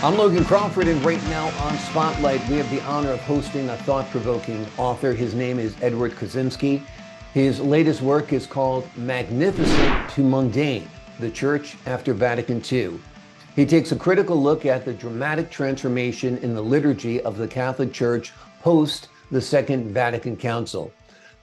I'm Logan Crawford, and right now on Spotlight, we have the honor of hosting a thought-provoking author. His name is Edward Korczynski. His latest work is called Magnificent to Mundane, the Church After Vatican II. He takes a critical look at the dramatic transformation in the liturgy of the Catholic Church post the Second Vatican Council.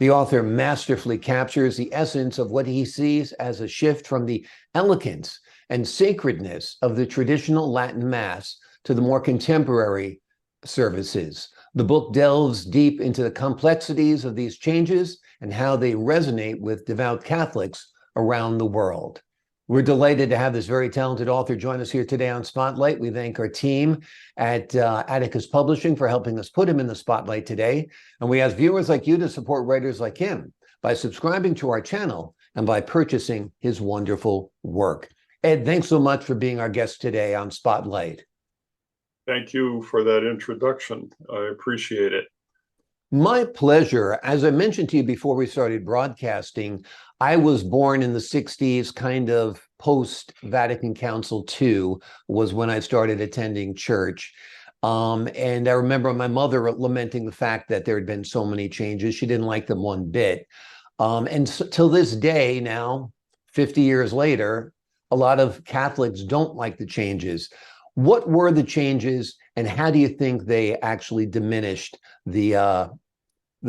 The author masterfully captures the essence of what he sees as a shift from the elegance and sacredness of the traditional Latin Mass to the more contemporary services. The book delves deep into the complexities of these changes and how they resonate with devout Catholics around the world. We're delighted to have this very talented author join us here today on Spotlight. We thank our team at Atticus Publishing for helping us put him in the spotlight today. And we ask viewers like you to support writers like him by subscribing to our channel and by purchasing his wonderful work. Ed, thanks so much for being our guest today on Spotlight. Thank you for that introduction. I appreciate it. My pleasure. As I mentioned to you before we started broadcasting, I was born in the 60s, kind of post-Vatican Council II was when I started attending church. And I remember my mother lamenting the fact that there had been so many changes. She didn't like them one bit. And so, till this day now, 50 years later, a lot of Catholics don't like the changes. What were the changes, and how do you think they actually diminished the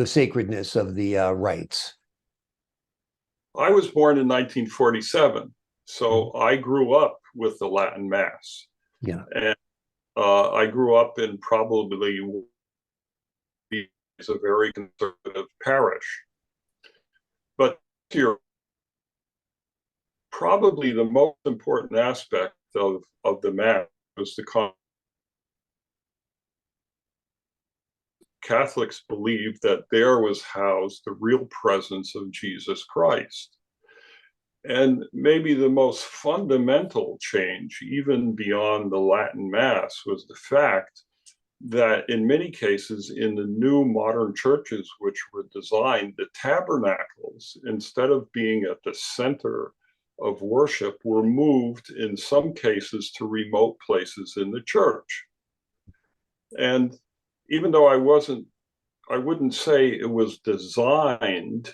sacredness of the rites? I was born in 1947, so I grew up with the Latin Mass. Yeah. And I grew up in probably a very conservative parish. But probably the most important aspect of the Mass was the Catholics believed that there was housed the real presence of Jesus Christ. And maybe the most fundamental change, even beyond the Latin Mass, was the fact that in many cases in the new modern churches which were designed, the tabernacles, instead of being at the center of worship, were moved in some cases to remote places in the church. And even though I wouldn't say it was designed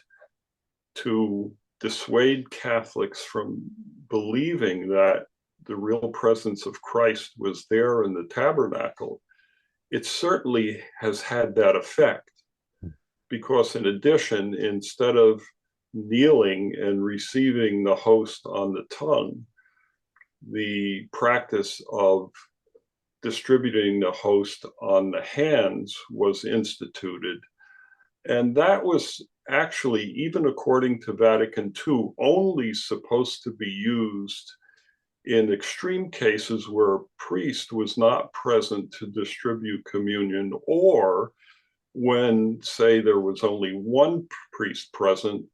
to dissuade Catholics from believing that the real presence of Christ was there in the tabernacle, it certainly has had that effect. Because in addition, instead of kneeling and receiving the host on the tongue, the practice of distributing the host on the hands was instituted. And that was actually, even according to Vatican II, only supposed to be used in extreme cases where a priest was not present to distribute communion, or when, say, there was only one priest present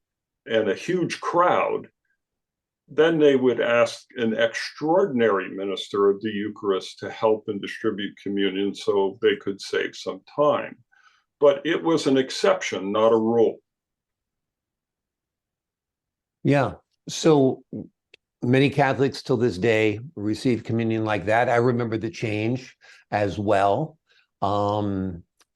and a huge crowd. Then they would ask an extraordinary minister of the Eucharist to help and distribute communion so they could save some time. But it was an exception, not a rule. Yeah. So many Catholics till this day receive communion like that. I remember the change as well.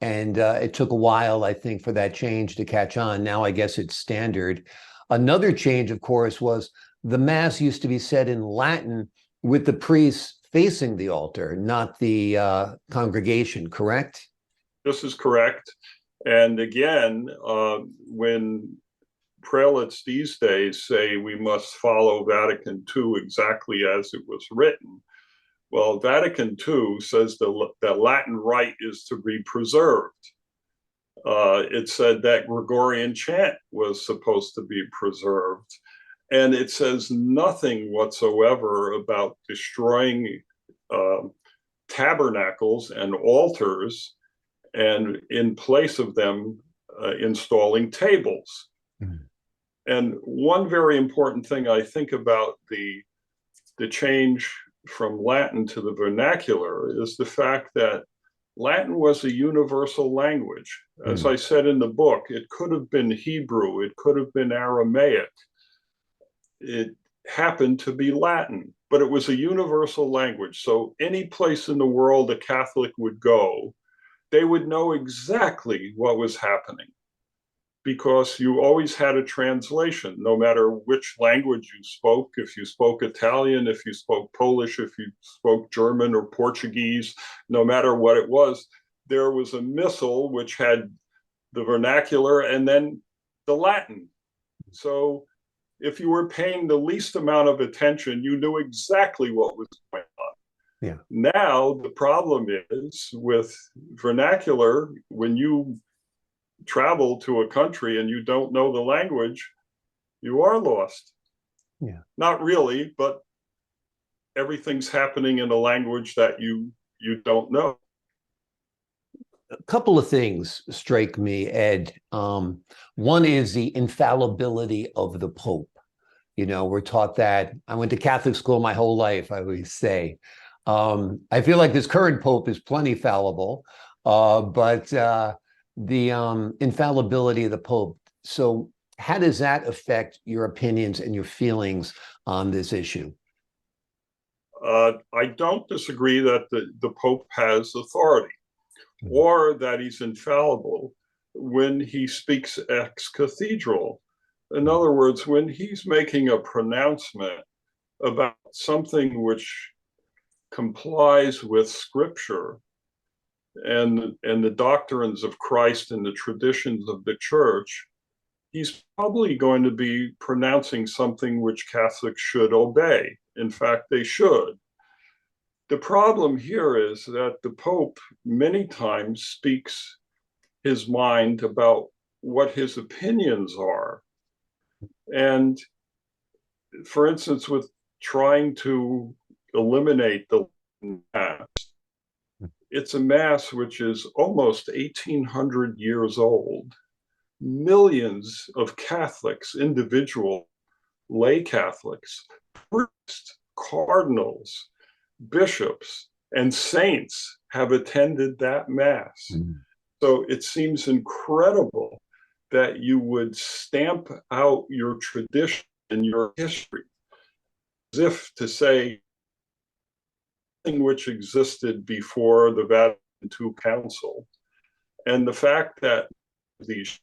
And it took a while, I think, for that change to catch on. Now I guess it's standard. Another change, of course, was the Mass used to be said in Latin with the priests facing the altar, not the congregation, correct? This is correct. And again, when prelates these days say we must follow Vatican II exactly as it was written, well, Vatican II says that Latin rite is to be preserved. It said that Gregorian chant was supposed to be preserved. And it says nothing whatsoever about destroying tabernacles and altars, and in place of them, installing tables. Mm-hmm. And one very important thing I think about the change from Latin to the vernacular is the fact that Latin was a universal language. As I said in the book, it could have been Hebrew, it could have been Aramaic. It happened to be Latin, but it was a universal language. So any place in the world a Catholic would go, they would know exactly what was happening, because you always had a translation, no matter which language you spoke. If you spoke Italian, if you spoke Polish, if you spoke German or Portuguese, no matter what it was, there was a missal which had the vernacular and then the Latin. So if you were paying the least amount of attention, you knew exactly what was going on. Yeah. Now, the problem is with vernacular, when you travel to a country and you don't know the language, you are lost. Yeah. Not really, but everything's happening in a language that you don't know. A couple of things strike me, Ed. One is the infallibility of the Pope. You know, we're taught that. I went to Catholic school my whole life, I always say. I feel like this current Pope is plenty fallible, but the infallibility of the Pope. So how does that affect your opinions and your feelings on this issue? I don't disagree that the Pope has authority, or that he's infallible when he speaks ex cathedral. In other words, when he's making a pronouncement about something which complies with Scripture and the doctrines of Christ and the traditions of the Church, he's probably going to be pronouncing something which Catholics should obey. In fact, they should. The problem here is that the Pope many times speaks his mind about what his opinions are. And for instance, with trying to eliminate the Mass, it's a Mass which is almost 1,800 years old. Millions of Catholics, individual lay Catholics, priests, cardinals, bishops, and saints have attended that Mass. So it seems incredible that you would stamp out your tradition and your history, as if to say something which existed before the Vatican II Council. And the fact that these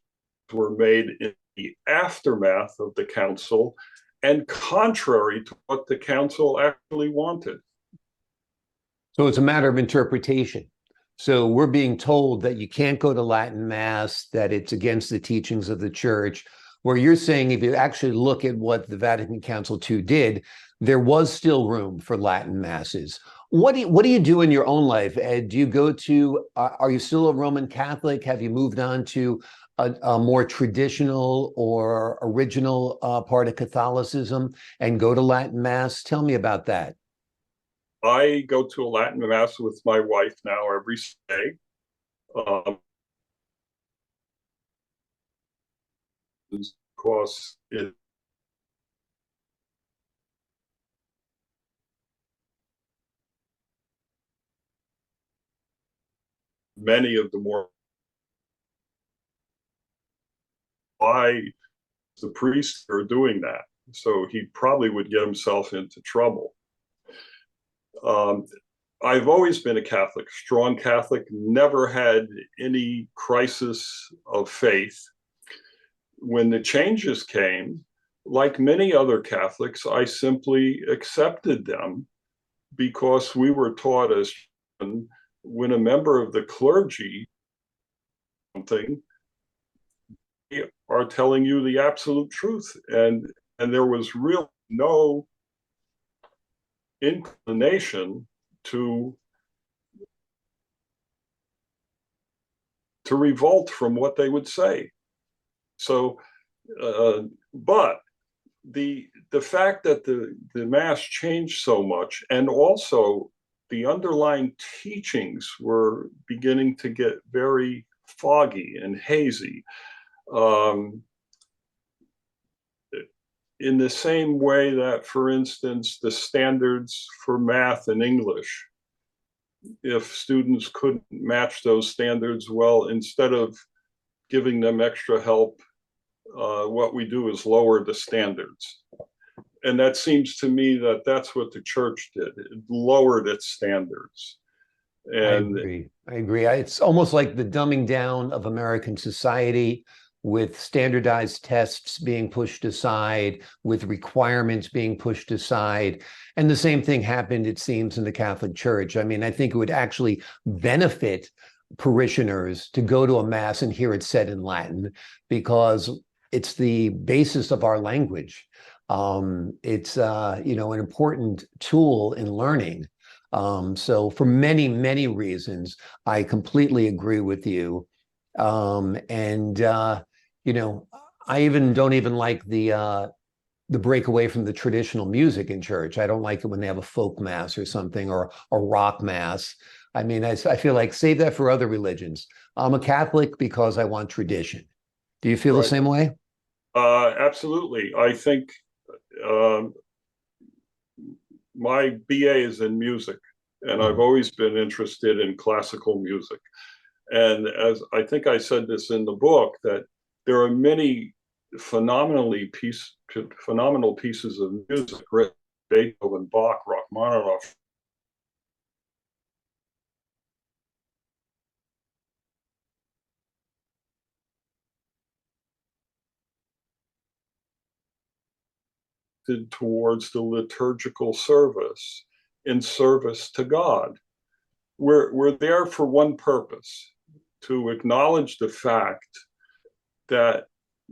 were made in the aftermath of the council and contrary to what the council actually wanted. So it's a matter of interpretation. So we're being told that you can't go to Latin Mass, that it's against the teachings of the Church, where you're saying if you actually look at what the Vatican Council II did, there was still room for Latin Masses. What do you do in your own life, Ed? Do you go to, are you still a Roman Catholic? Have you moved on to a more traditional or original part of Catholicism and go to Latin Mass? Tell me about that. I go to a Latin Mass with my wife now every Sunday. Because many of the more why the priests are doing that. So he probably would get himself into trouble. I've always been a Catholic, strong Catholic, never had any crisis of faith. When the changes came, like many other Catholics, I simply accepted them because we were taught as when a member of the clergy something, they are telling you the absolute truth. And there was really no inclination to revolt from what they would say. So, but the fact that the Mass changed so much, and also the underlying teachings were beginning to get very foggy and hazy. In the same way that, for instance, the standards for math and English, if students couldn't match those standards, well, instead of giving them extra help, what we do is lower the standards. And that seems to me that that's what the church did. It lowered its standards. And I agree. It's almost like the dumbing down of American society, with standardized tests being pushed aside, with requirements being pushed aside. And the same thing happened, it seems, in the Catholic Church. I mean, I think it would actually benefit parishioners to go to a mass and hear it said in Latin, because it's the basis of our language. It's an important tool in learning. So for many, many reasons, I completely agree with you. I even don't even like the break away from the traditional music in church. I don't like it when they have a folk mass or something, or a rock mass. I mean, I feel like save that for other religions. I'm a Catholic because I want tradition. Do you feel the same way? Absolutely. I think my BA is in music, and I've always been interested in classical music. And as I think I said this in the book, that there are many phenomenal pieces of music written by Beethoven, Bach, Rachmaninoff, towards the liturgical service, in service to God. We're there for one purpose: to acknowledge the fact that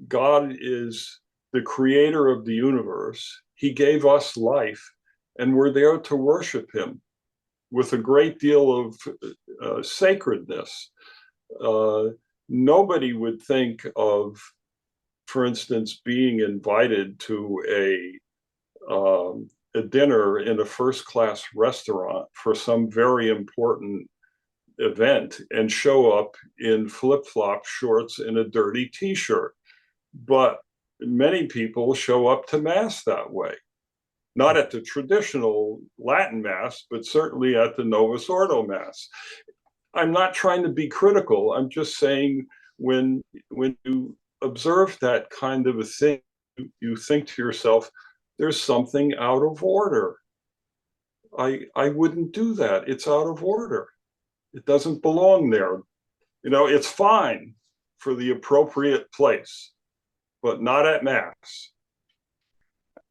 God is the creator of the universe. He gave us life, and we're there to worship him with a great deal of sacredness. Nobody would think of, for instance, being invited to a dinner in a first-class restaurant for some very important event and show up in flip-flop shorts and a dirty t-shirt. But many people show up to Mass that way. Not at the traditional Latin Mass, but certainly at the Novus Ordo Mass. I'm not trying to be critical. I'm just saying, when you observe that kind of a thing, you think to yourself, there's something out of order. I wouldn't do that. It's out of order. It doesn't belong there. It's fine for the appropriate place, but not at Mass.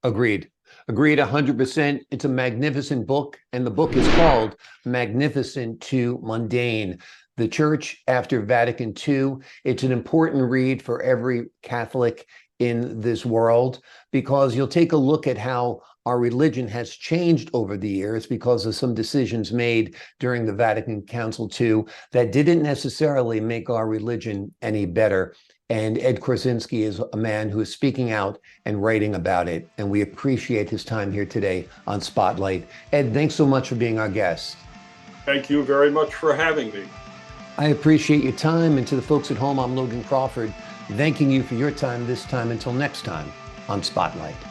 Agreed. Agreed 100%. It's a magnificent book, and the book is called Magnificent to Mundane: The Church After Vatican II. It's an important read for every Catholic in this world, because you'll take a look at how our religion has changed over the years because of some decisions made during the Vatican Council II that didn't necessarily make our religion any better. And Ed Korczynski is a man who is speaking out and writing about it, and we appreciate his time here today on Spotlight. Ed, thanks so much for being our guest. Thank you very much for having me. I appreciate your time, and to the folks at home, I'm Logan Crawford, thanking you for your time this time. Until next time on Spotlight.